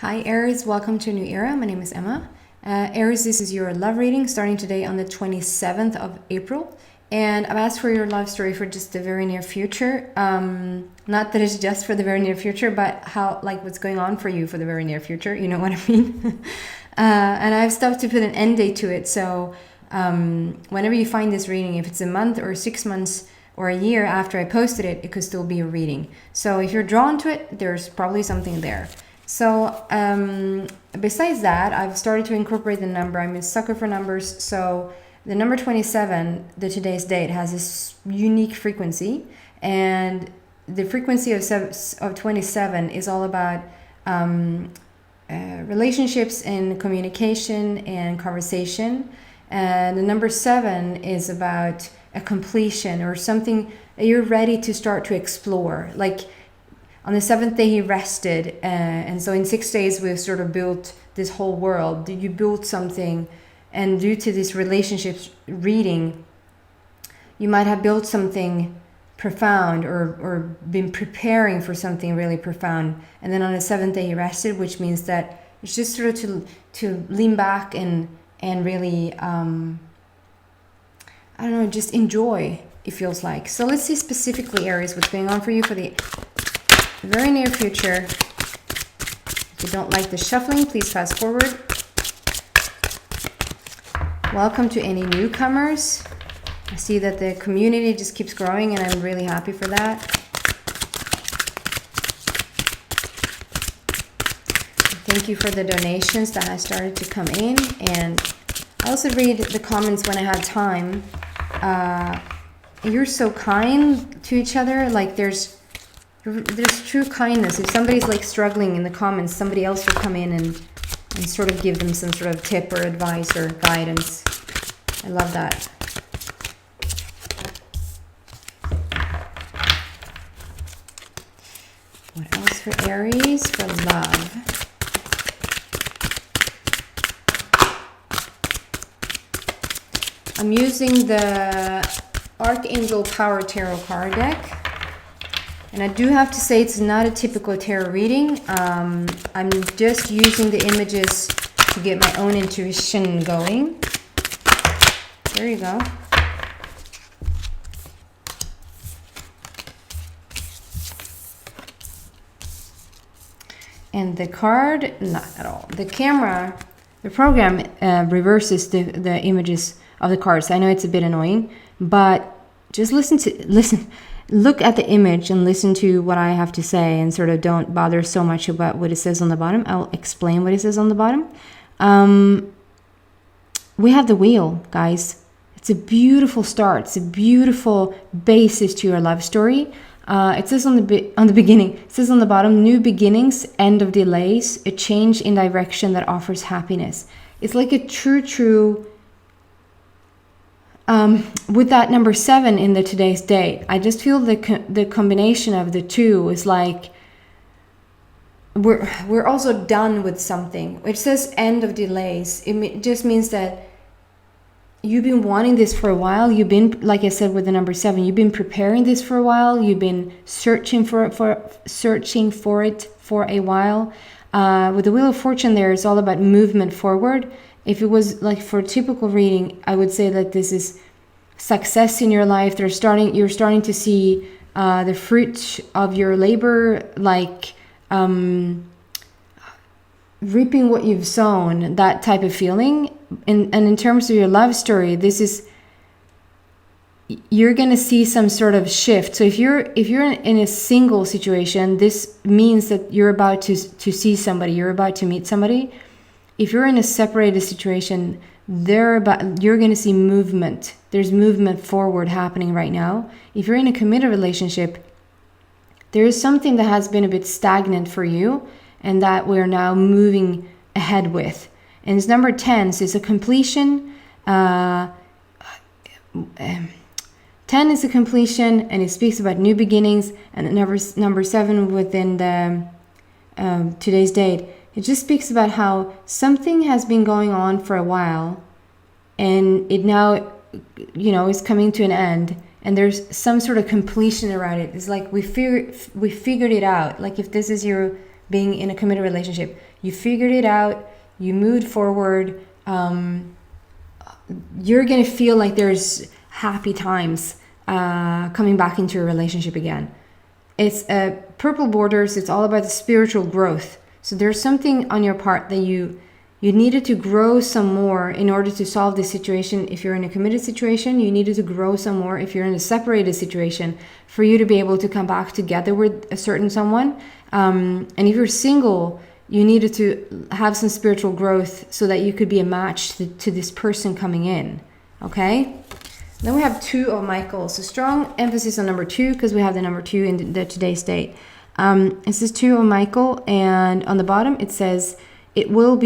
Hi Aries, welcome to a new era. My name is Emma. Aries, this is your love reading starting today on the 27th of April. And I've asked for your love story for just the very near future. Not that it's just for the very near future, but what's going on for you for the very near future. You know what I mean? And I have stuff to put an end date to it. So whenever you find this reading, if it's a month or 6 months or a year after I posted it, it could still be a reading. So if you're drawn to it, there's probably something there. So besides that, I've started to incorporate the number. I'm a sucker for numbers. So the number 27, the today's date, has this unique frequency. And the frequency of 27 is all about relationships and communication and conversation. And the number 7 is about a completion or something that you're ready to start to explore. Like, on the 7th day he rested, and so in 6 days we've sort of built this whole world. You built something, and due to this relationships reading, you might have built something profound or been preparing for something really profound. And then on the 7th day he rested, which means that it's just sort of to lean back and really, just enjoy, it feels like. So let's see specifically, Aries, what's going on for you for the very near future. If you don't like the shuffling, please fast forward. Welcome to any newcomers. I see that the community just keeps growing, and I'm really happy for that. Thank you for the donations that have started to come in, and I also read the comments when I have time. You're so kind to each other. Like there's true kindness. If somebody's like struggling in the comments, somebody else will come in and sort of give them some sort of tip or advice or guidance. I love that. What else for Aries for love? I'm using the Archangel Power Tarot card deck. And I do have to say it's not a typical tarot reading. I'm just using the images to get my own intuition going. There you go. And the card, not at all. The camera, the program reverses the images of the cards. I know it's a bit annoying, but just listen. Look at the image and listen to what I have to say, and sort of don't bother so much about what it says on the bottom. I'll explain what it says on the bottom. We have the wheel, guys. It's a beautiful start. It's a beautiful basis to your love story. It says on the beginning, it says on the bottom, new beginnings, end of delays, a change in direction that offers happiness. It's like a true with that number 7 in the today's date, I just feel the combination of the two is like we're also done with something. It says end of delays. It just means that you've been wanting this for a while. You've been, like I said, with the number 7, you've been preparing this for a while. You've been searching for it for a while. With the Wheel of Fortune, there, it's all about movement forward. If it was like for a typical reading, I would say that this is success in your life. You're starting to see the fruit of your labor, like reaping what you've sown, that type of feeling. And in terms of your love story, you're going to see some sort of shift. So if you're in a single situation, this means that you're about to see somebody, you're about to meet somebody. If you're in a separated situation, you're going to see movement. There's movement forward happening right now. If you're in a committed relationship, there is something that has been a bit stagnant for you and that we're now moving ahead with. And it's number 10, so it's a completion. 10 is a completion, and it speaks about new beginnings. And number 7 within the today's date, it just speaks about how something has been going on for a while, and it now, is coming to an end, and there's some sort of completion around it. It's like we figured it out. Like if this is your being in a committed relationship. You figured it out, you moved forward, you're gonna feel like there's happy times coming back into your relationship again. It's purple borders, it's all about the spiritual growth. So there's something on your part that you needed to grow some more in order to solve this situation. If you're in a committed situation, you needed to grow some more. If you're in a separated situation, for you to be able to come back together with a certain someone. And if you're single, you needed to have some spiritual growth so that you could be a match to this person coming in. Okay? Then we have 2 of Michael. So strong emphasis on number 2 because we have the number 2 in the today's date. It says 2 of Michael, and on the bottom it says, it will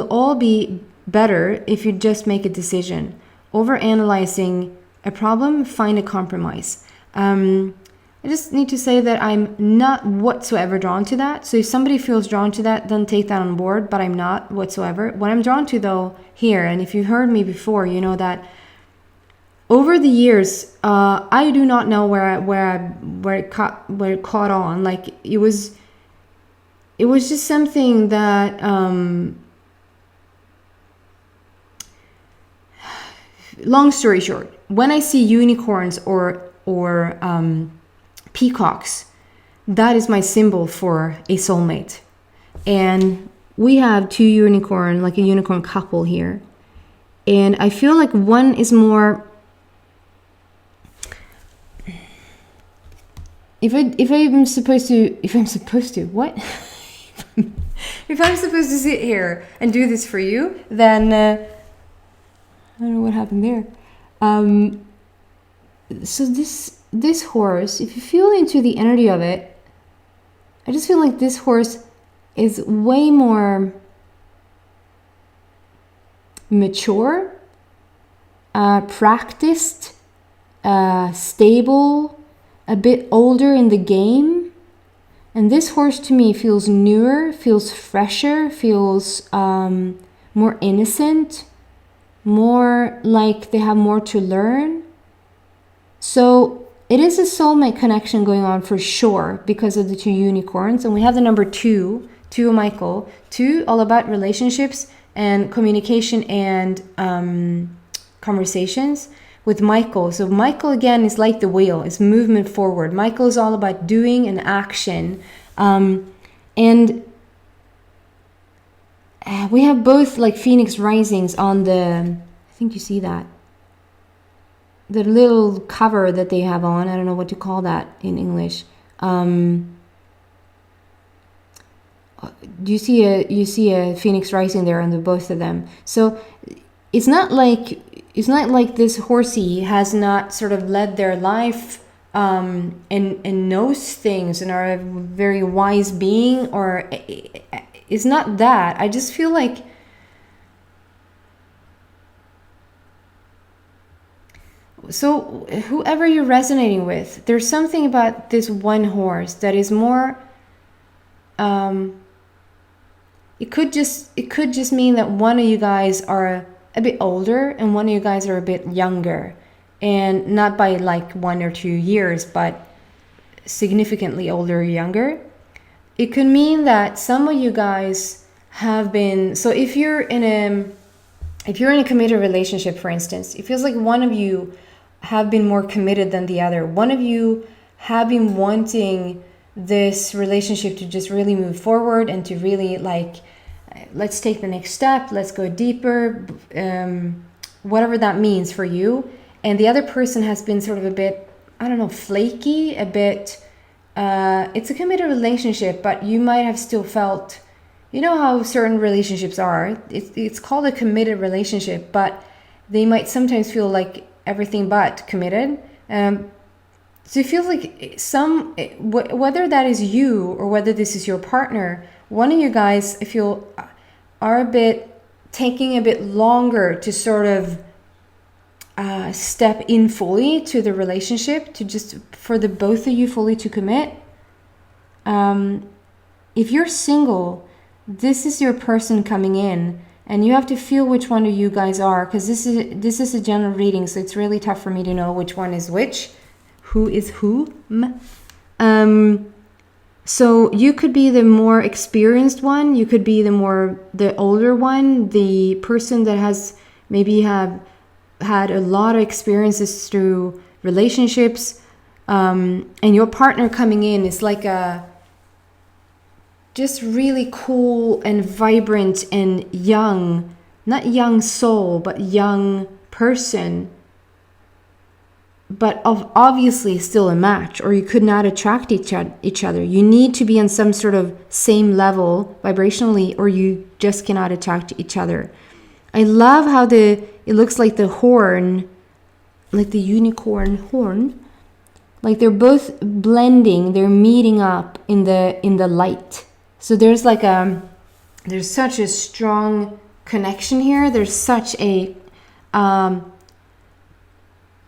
all be better if you just make a decision. Overanalyzing a problem, find a compromise. I just need to say that I'm not whatsoever drawn to that. So if somebody feels drawn to that, then take that on board, but I'm not whatsoever. What I'm drawn to though here, and if you've heard me before, you know that over the years, I do not know where it caught on. Like it was just something that long story short, when I see unicorns or peacocks, that is my symbol for a soulmate. And we have 2 unicorn, like a unicorn couple here. And I feel like one is more, if I'm supposed to what? If I'm supposed to sit here and do this for you, then I don't know what happened there. So this horse, if you feel into the energy of it, I just feel like this horse is way more mature, practiced, stable, a bit older in the game. And this horse to me feels newer, feels fresher, feels more innocent, more like they have more to learn. So it is a soulmate connection going on for sure because of the 2 unicorns. And we have the number 2 of Michael. 2, all about relationships and communication and conversations with Michael. So Michael again is like the wheel, it's movement forward. Michael is all about doing and action. And we have both like Phoenix risings on the, I think you see that, the little cover that they have on. I don't know what to call that in English. You see a Phoenix rising there on the both of them. So it's not like this horsey has not sort of led their life and knows things and are a very wise being, or it's not that. I just feel like so whoever you're resonating with, there's something about this one horse that is more it could just mean that one of you guys are a bit older and one of you guys are a bit younger, and not by like 1 or 2 years, but significantly older or younger. It could mean that some of you guys have been, so if you're in a committed relationship, for instance, it feels like one of you have been more committed than the other. One of you have been wanting this relationship to just really move forward and to really like, let's take the next step, let's go deeper, whatever that means for you. And the other person has been sort of a bit, I don't know, flaky, a bit, it's a committed relationship, but you might have still felt, you know how certain relationships are, it's called a committed relationship, but they might sometimes feel like everything but committed. So it feels like whether that is you or whether this is your partner, one of you guys, I feel, are a bit taking a bit longer to sort of step in fully to the relationship, to just for the both of you fully to commit. If you're single, this is your person coming in, and you have to feel which one of you guys are, because this is a general reading, so it's really tough for me to know which one is which, who is who. So you could be the more experienced one, you could be the older one, the person that has maybe have had a lot of experiences through relationships, and your partner coming in is like a just really cool and vibrant and young, not young soul, but young person, but obviously still a match, or you could not attract each other. You need to be on some sort of same level vibrationally, or you just cannot attract each other. I love how it looks like the horn, like the unicorn horn, like they're both blending, they're meeting up in the light. So there's such a strong connection here. There's such a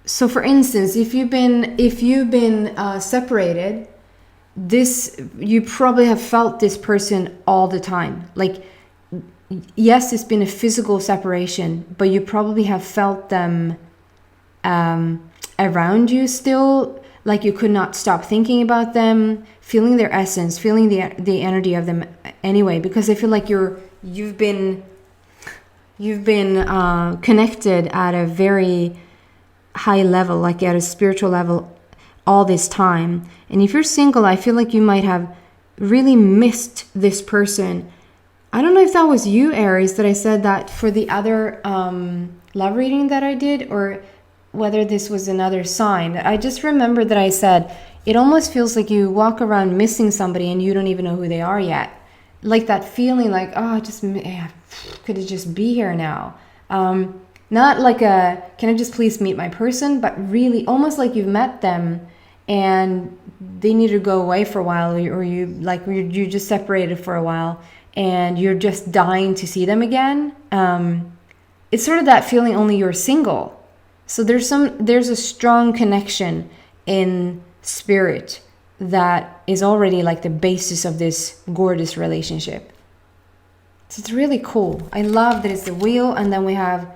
so for instance, if you've been separated, you probably have felt this person all the time. Like, yes, it's been a physical separation, but you probably have felt them around you still. Like, you could not stop thinking about them, feeling their essence, feeling the energy of them anyway. Because I feel like you've been connected at a very high level, like at a spiritual level, all this time. And if you're single, I feel like you might have really missed this person. I don't know if that was you, Aries, that I said that for the other love reading that I did, or whether this was another sign. I just remember that I said it almost feels like you walk around missing somebody and you don't even know who they are yet. Like that feeling like, oh, could it just be here now? Not like can I just please meet my person, but really almost like you've met them and they need to go away for a while, or you just separated for a while and you're just dying to see them again. It's sort of that feeling, only you're single. So there's a strong connection in spirit that is already like the basis of this gorgeous relationship. So it's really cool. I love that it's the wheel, and then we have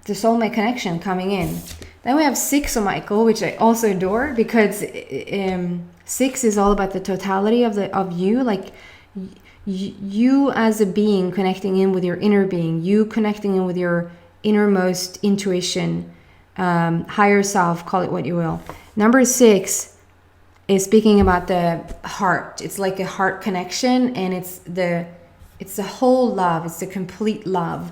the soulmate connection coming in. Then we have 6 of Michael, which I also adore, because 6 is all about the totality of you, like you as a being connecting in with your inner being, you connecting in with your innermost intuition, higher self, call it what you will. Number 6 is speaking about the heart. It's like a heart connection, and it's the whole love. It's the complete love.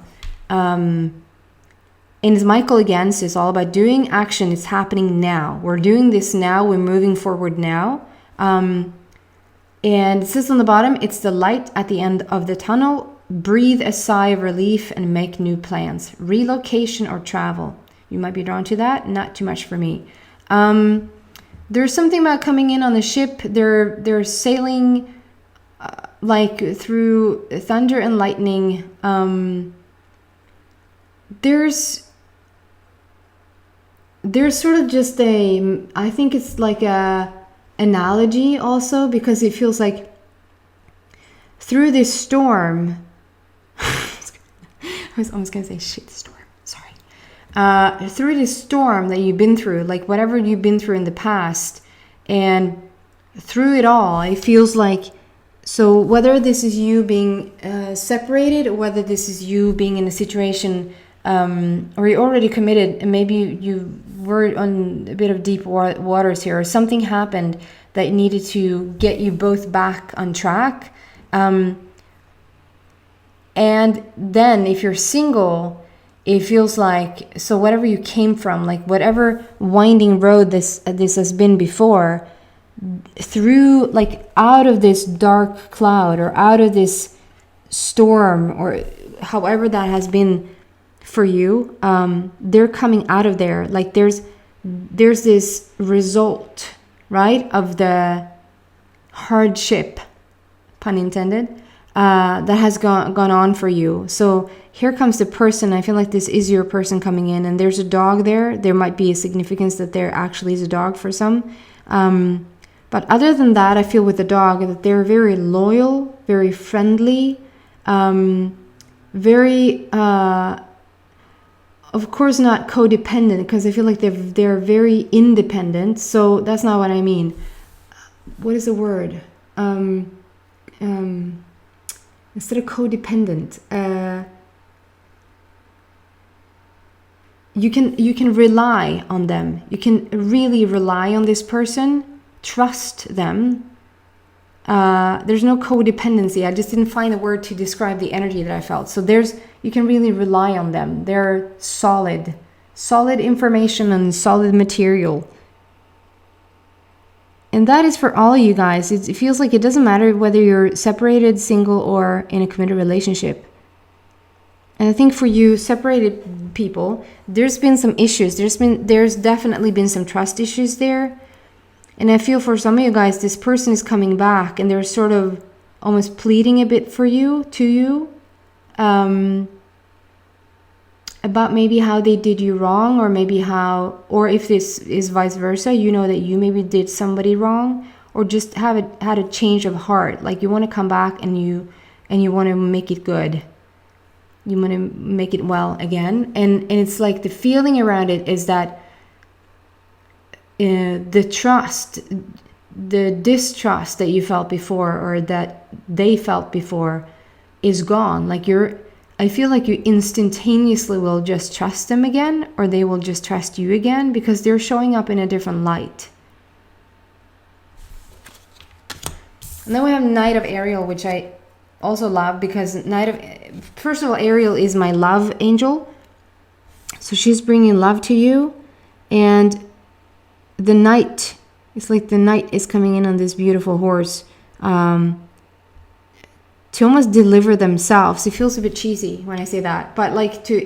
And it's Michael again, so it's all about doing action. It's happening now. We're doing this now. We're moving forward now. And it says on the bottom, it's the light at the end of the tunnel. Breathe a sigh of relief and make new plans. Relocation or travel. You might be drawn to that. Not too much for me. There's something about coming in on the ship. They're sailing like through thunder and lightning. There's sort of just I think it's like a analogy also, because it feels like through this storm, I was almost gonna say shit storm, sorry. Through this storm that you've been through, like whatever you've been through in the past, and through it all, it feels like, so whether this is you being separated, or whether this is you being in a situation or you're already committed, and maybe you were on a bit of deep waters here, or something happened that needed to get you both back on track. And then if you're single, it feels like, so whatever you came from, like whatever winding road this has been before, through, like out of this dark cloud or out of this storm, or however that has been for you, they're coming out of there. Like there's this result, right, of the hardship, pun intended, that has gone on for you. So here comes the person. I feel like this is your person coming in, and there's a dog there. There might be a significance that there actually is a dog for some. But other than that, I feel with the dog that they're very loyal, very friendly, very, of course, not codependent, because I feel like they're very independent. So that's not what I mean. what is the word? Instead of codependent, you can rely on them. You can really rely on this person, trust them. There's no codependency. I just didn't find a word to describe the energy that I felt. So you can really rely on them. They're solid information and solid material. And that is for all you guys. It feels like it doesn't matter whether you're separated, single, or in a committed relationship. And I think for you separated people, there's been some issues. There's definitely been some trust issues there. And I feel for some of you guys, this person is coming back and they're sort of almost pleading a bit to you. About maybe how they did you wrong, or if this is vice versa, you know that you maybe did somebody wrong, or just had a change of heart. Like you want to come back and you want to make it good. You want to make it well again. And it's like the feeling around it is that the trust, the distrust that you felt before, or that they felt before, is gone. Like I feel like you instantaneously will just trust them again, or they will just trust you again, because they're showing up in a different light. And then we have Knight of Ariel, which I also love, because first of all, Ariel is my love angel. So she's bringing love to you. And the Knight, it's like the Knight is coming in on this beautiful horse. To almost deliver themselves. It feels a bit cheesy when I say that, but like to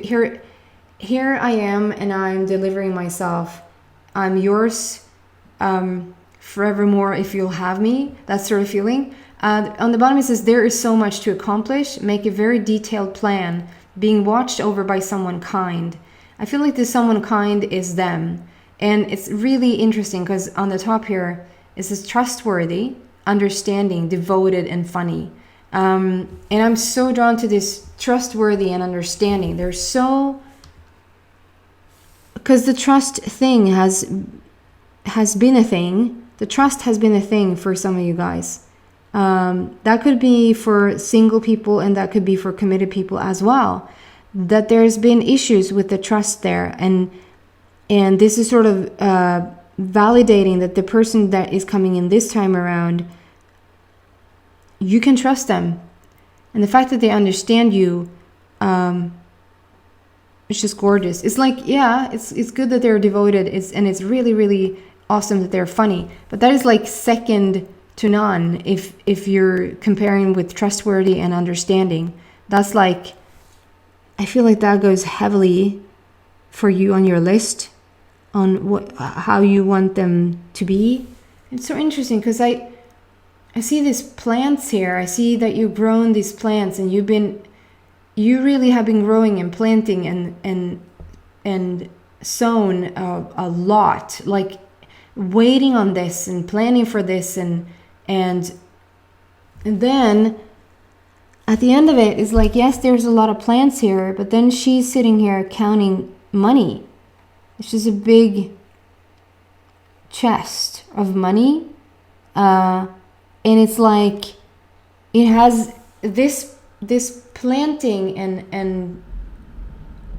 here I am and I'm delivering myself. I'm yours forevermore if you'll have me. That sort of feeling. On the bottom it says, there is so much to accomplish. Make a very detailed plan. Being watched over by someone kind. I feel like this someone kind is them. And it's really interesting because on the top here it says trustworthy, understanding, devoted, and funny. And I'm so drawn to this trustworthy and understanding. Because the trust thing has been a thing. The trust has been a thing for some of you guys. That could be for single people, and that could be for committed people as well. That there's been issues with the trust there, and this is sort of validating that the person that is coming in this time around, you can trust them. And the fact that they understand you, it's just gorgeous. It's like, yeah, it's good that they're devoted. And it's really, really awesome that they're funny. But that is like second to none if you're comparing with trustworthy and understanding. That's like, I feel like that goes heavily for you on your list on how you want them to be. It's so interesting because I see these plants here. I see that you've grown these plants, and you really have been growing and planting and sown a lot, like waiting on this and planning for this, and then at the end of it, it's like, yes, there's a lot of plants here, but then she's sitting here counting money. It's just a big chest of money. And it's like it has this planting and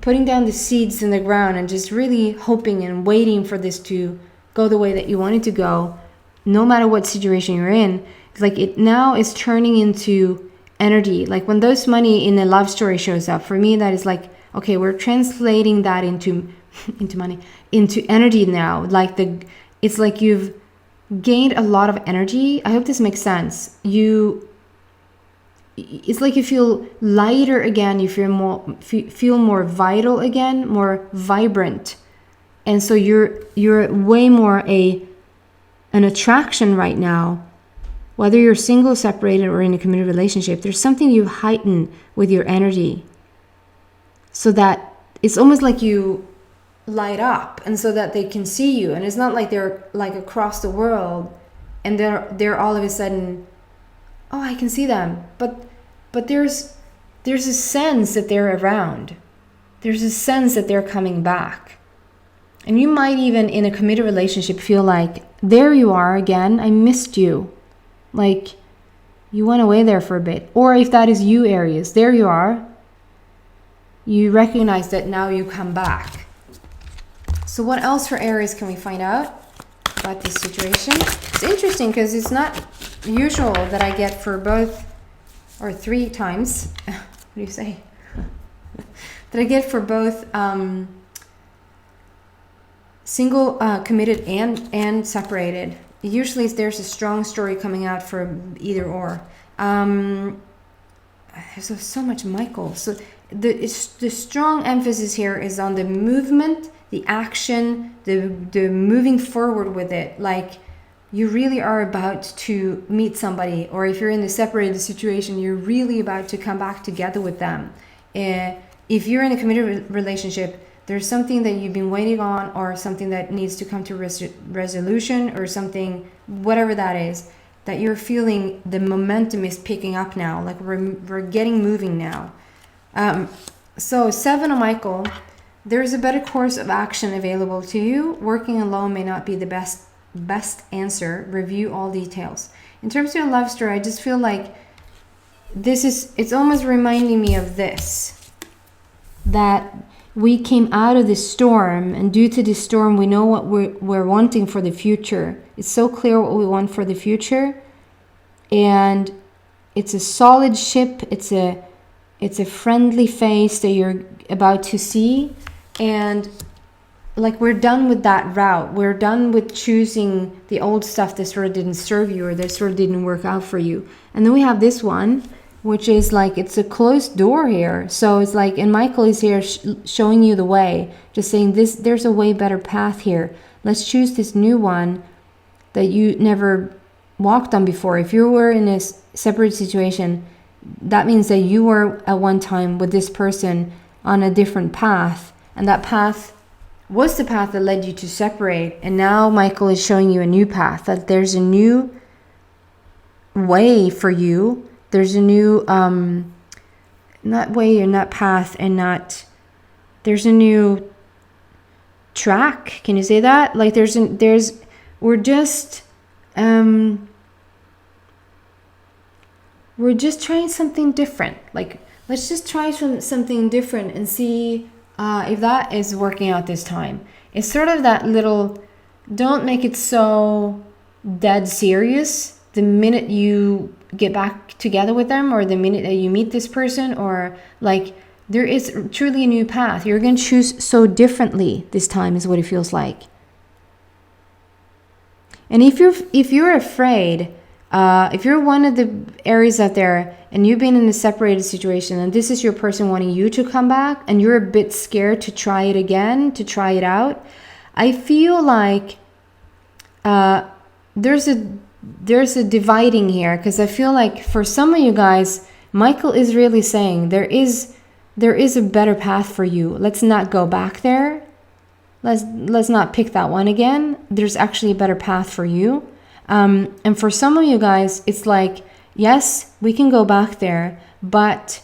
putting down the seeds in the ground and just really hoping and waiting for this to go the way that you want it to go, no matter what situation you're in. It's like it now is turning into energy. Like when those money in a love story shows up, for me that is like, okay, we're translating that into money, into energy now. Like it's like you've gained a lot of energy. I hope this makes sense. It's like you feel lighter again. You feel more vital again, more vibrant, and so you're way more an attraction right now. Whether you're single, separated, or in a committed relationship, there's something you heighten with your energy, so that it's almost like you light up, and so that they can see you. And it's not like they're like across the world and they're all of a sudden, oh, I can see them, but there's a sense that they're around. There's a sense that they're coming back. And you might even in a committed relationship feel like there you are again. I missed you. Like, you went away there for a bit. Or if that is you, Aries, there you are. You recognize that now you come back. So what else for Aries can we find out about this situation? It's interesting because it's not usual that I get for both, or 3 times, what do you say? That I get for both single, committed, and separated. Usually there's a strong story coming out for either or. There's so much Michael. So the strong emphasis here is on the movement, the action, the moving forward with it. Like, you really are about to meet somebody, or if you're in the separated situation, you're really about to come back together with them. If you're in a committed relationship, there's something that you've been waiting on, or something that needs to come to resolution, or something, whatever that is, that you're feeling the momentum is picking up now. Like, we're getting moving now. So 7 of Michael, there's a better course of action available to you. Working alone may not be the best answer. Review all details. In terms of your love story, I just feel like it's almost reminding me of this, that we came out of this storm, and due to this storm, we know what we're wanting for the future. It's so clear what we want for the future, and it's a solid ship. It's a friendly face that you're about to see, and like, we're done with that route. We're done with choosing the old stuff that sort of didn't serve you, or that sort of didn't work out for you. And then we have this one, which is like, it's a closed door here. So it's like, and Michael is here showing you the way, just saying there's a way better path here. Let's choose this new one that you never walked on before. If you were in a separate situation, that means that you were at one time with this person on a different path, and that path was the path that led you to separate. And now Michael is showing you a new path, that there's a new way for you. There's a new not way, and not path, and not, there's a new track. Can you say that? Like, we're just trying something different. Like, let's just try something different and see if that is working out this time. It's sort of that little, don't make it so dead serious the minute you get back together with them, or the minute that you meet this person, or like, there is truly a new path. You're going to choose so differently this time, is what it feels like. And if you're afraid, if you're one of the Aries out there and you've been in a separated situation, and this is your person wanting you to come back, and you're a bit scared to try it again, to try it out, I feel like there's a dividing here, because I feel like for some of you guys, Michael is really saying there is a better path for you. Let's not go back there. Let's not pick that one again. There's actually a better path for you. And for some of you guys, it's like, yes, we can go back there, but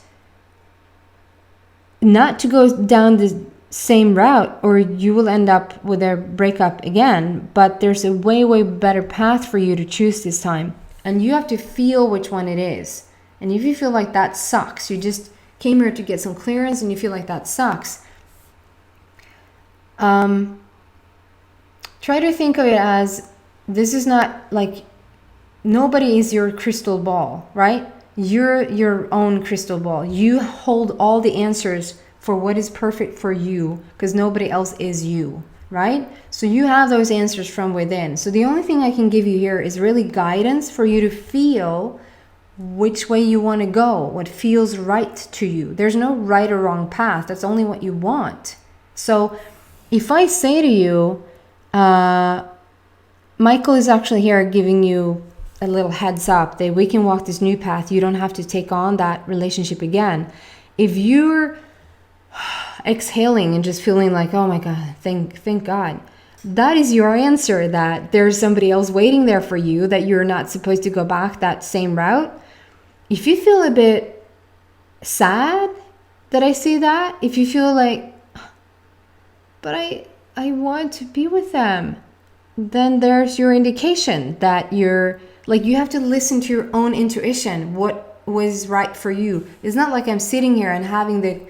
not to go down the same route, or you will end up with a breakup again. But there's a way, way better path for you to choose this time. And you have to feel which one it is. And if you feel like that sucks, you just came here to get some clearance, and you feel like that sucks, try to think of it as, this is not like, nobody is your crystal ball, right? You're your own crystal ball. You hold all the answers for what is perfect for you, because nobody else is you, right? So you have those answers from within. So the only thing I can give you here is really guidance for you to feel which way you want to go, what feels right to you. There's no right or wrong path. That's only what you want. So if I say to you, Michael is actually here giving you a little heads up that we can walk this new path. You don't have to take on that relationship again. If you're exhaling and just feeling like, oh my God, thank God, that is your answer, that there's somebody else waiting there for you, that you're not supposed to go back that same route. If you feel a bit sad that I see that, if you feel like, but I want to be with them, then there's your indication that you're like, you have to listen to your own intuition. What was right for you? It's not like I'm sitting here and having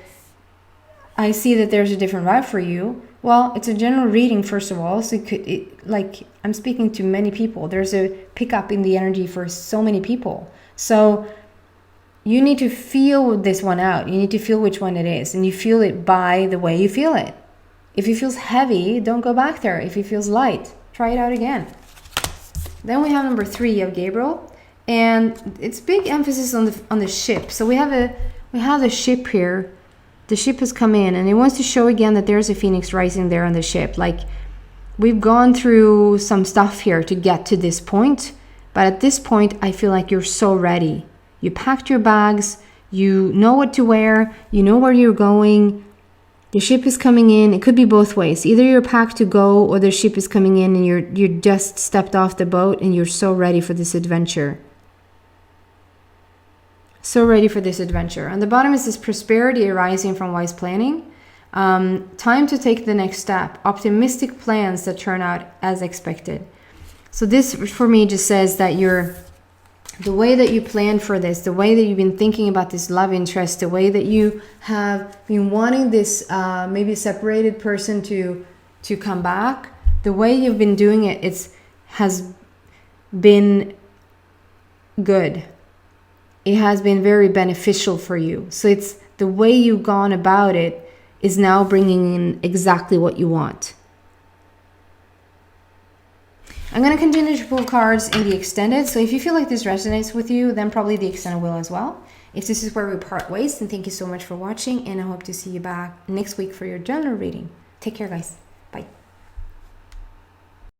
I see that there's a different vibe for you. Well, it's a general reading, first of all. So like, I'm speaking to many people. There's a pickup in the energy for so many people. So you need to feel this one out. You need to feel which one it is. And you feel it by the way you feel it. If it feels heavy, don't go back there. If it feels light, try it out again. Then we have number 3 of Gabriel. And it's big emphasis on the ship. So we have the ship here. The ship has come in, and it wants to show again that there's a phoenix rising there on the ship. Like, we've gone through some stuff here to get to this point, but at this point I feel like you're so ready. You packed your bags, you know what to wear, you know where you're going. The ship is coming in. It could be both ways. Either you're packed to go, or the ship is coming in and you just stepped off the boat and you're so ready for this adventure. So ready for this adventure. On the bottom is this prosperity arising from wise planning. Time to take the next step. Optimistic plans that turn out as expected. So this for me just says that the way that you plan for this, the way that you've been thinking about this love interest, the way that you have been wanting this maybe separated person to come back, the way you've been doing it, has been good. It has been very beneficial for you. So it's the way you've gone about it is now bringing in exactly what you want. I'm going to continue to pull cards in the extended. So if you feel like this resonates with you, then probably the extended will as well. If this is where we part ways, then thank you so much for watching, and I hope to see you back next week for your general reading. Take care, guys.